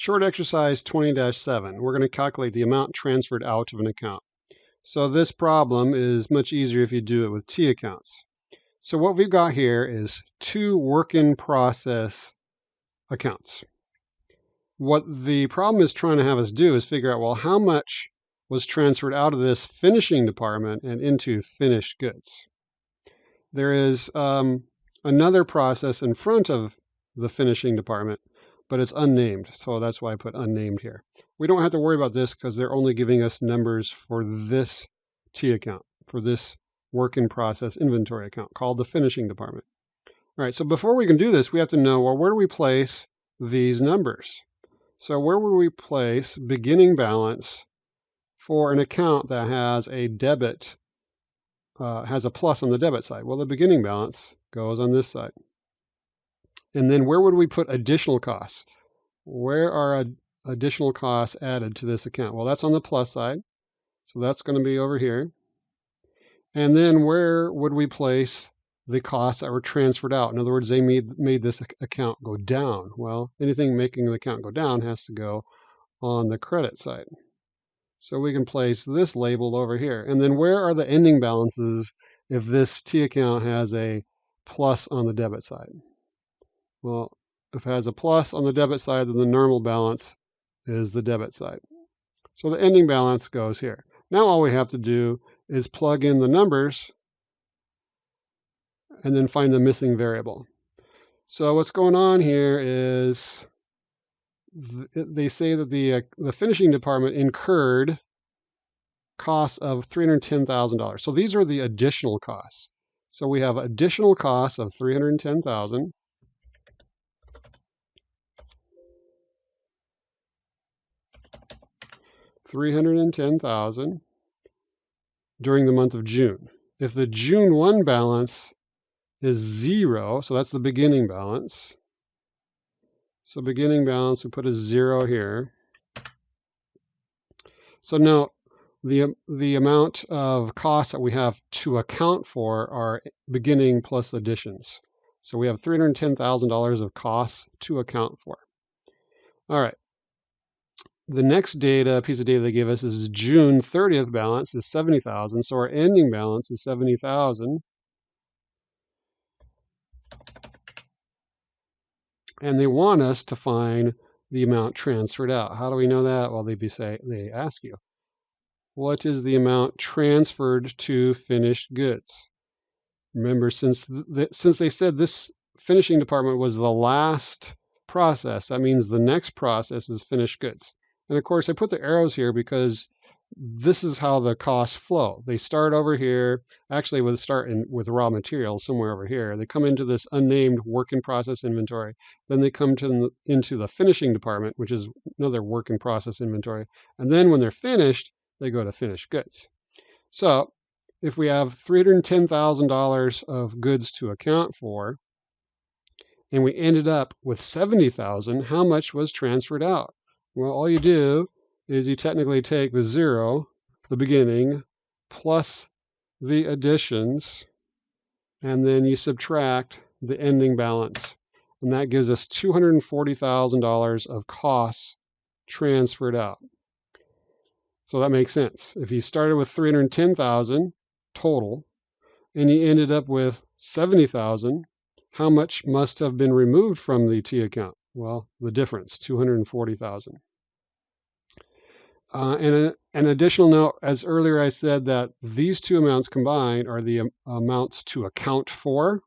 Short exercise 20-7. We're going to calculate the amount transferred out of an account. So this problem is much easier if you do it with T accounts. So what we've got here is two work-in-process accounts. What the problem is trying to have us do is figure out, well, how much was transferred out of this finishing department and into finished goods. There is another process in front of the finishing department, but it's unnamed, so that's why I put unnamed here. We don't have to worry about this because they're only giving us numbers for this T account, for this work-in-process inventory account called the finishing department. All right, so before we can do this, we have to know, well, where do we place these numbers? So where would we place beginning balance for an account that has a debit, has a plus on the debit side? Well, the beginning balance goes on this side. And then where would we put additional costs? Where are additional costs added to this account? Well, that's on the plus side. So that's going to be over here. And then where would we place the costs that were transferred out? In other words, they made this account go down. Well, anything making the account go down has to go on the credit side. So we can place this labeled over here. And then where are the ending balances if this T account has a plus on the debit side? Well, if it has a plus on the debit side, then the normal balance is the debit side. So the ending balance goes here. Now all we have to do is plug in the numbers and then find the missing variable. So what's going on here is they say that the finishing department incurred costs of $310,000. So these are the additional costs. So we have additional costs of $310,000. $310,000 during the month of June. If the June 1 balance is 0, so that's the beginning balance. So beginning balance, we put a 0 here. So now the amount of costs that we have to account for are beginning plus additions. So we have $310,000 of costs to account for. All right. The next piece of data they give us is June 30th balance is $70,000. So our ending balance is $70,000. And they want us to find the amount transferred out. How do we know that? Well, they ask you, what is the amount transferred to finished goods? Remember, since they said this finishing department was the last process, that means the next process is finished goods. And of course, I put the arrows here because this is how the costs flow. They start over here, actually with raw materials somewhere over here. They come into this unnamed work-in-process inventory. Then they come into the finishing department, which is another work-in-process inventory. And then when they're finished, they go to finished goods. So if we have $310,000 of goods to account for, and we ended up with $70,000, how much was transferred out? Well, all you do is you technically take the 0, the beginning, plus the additions, and then you subtract the ending balance. And that gives us $240,000 of costs transferred out. So that makes sense. If you started with $310,000 total, and you ended up with $70,000, how much must have been removed from the T account? Well, the difference, $240,000. And an additional note, as earlier I said that these two amounts combined are the amounts to account for.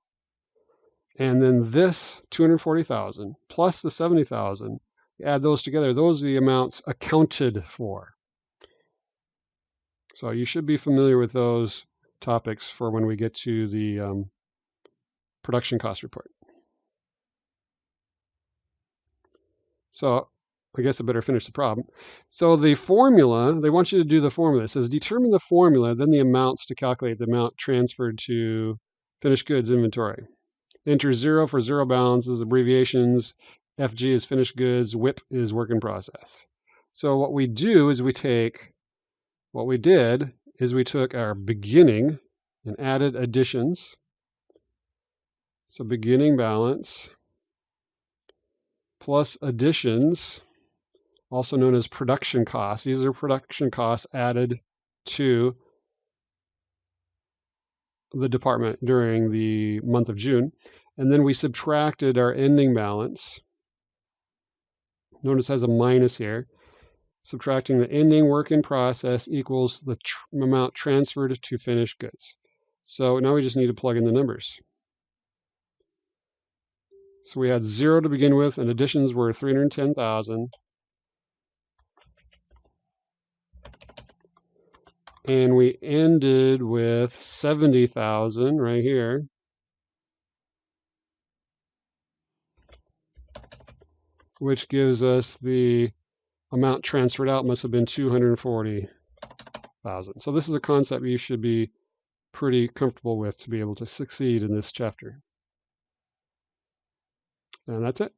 And then this $240,000 plus the $70,000, add those together, those are the amounts accounted for. So you should be familiar with those topics for when we get to the production cost report. So I guess I better finish the problem. So the formula, they want you to do the formula. It says determine the formula, then the amounts to calculate the amount transferred to finished goods inventory. Enter 0 for 0 balances, abbreviations. FG is finished goods, WIP is work in process. So what we do is we took our beginning and added additions. So beginning balance plus additions also known as production costs. These are production costs added to the department during the month of June. And then we subtracted our ending balance. Notice it has a minus here. Subtracting the ending work in process equals the amount transferred to finished goods. So now we just need to plug in the numbers. So we had 0 to begin with, and additions were 310,000. And we ended with 70,000 right here. Which gives us the amount transferred out must have been 240,000. So this is a concept you should be pretty comfortable with to be able to succeed in this chapter. And that's it.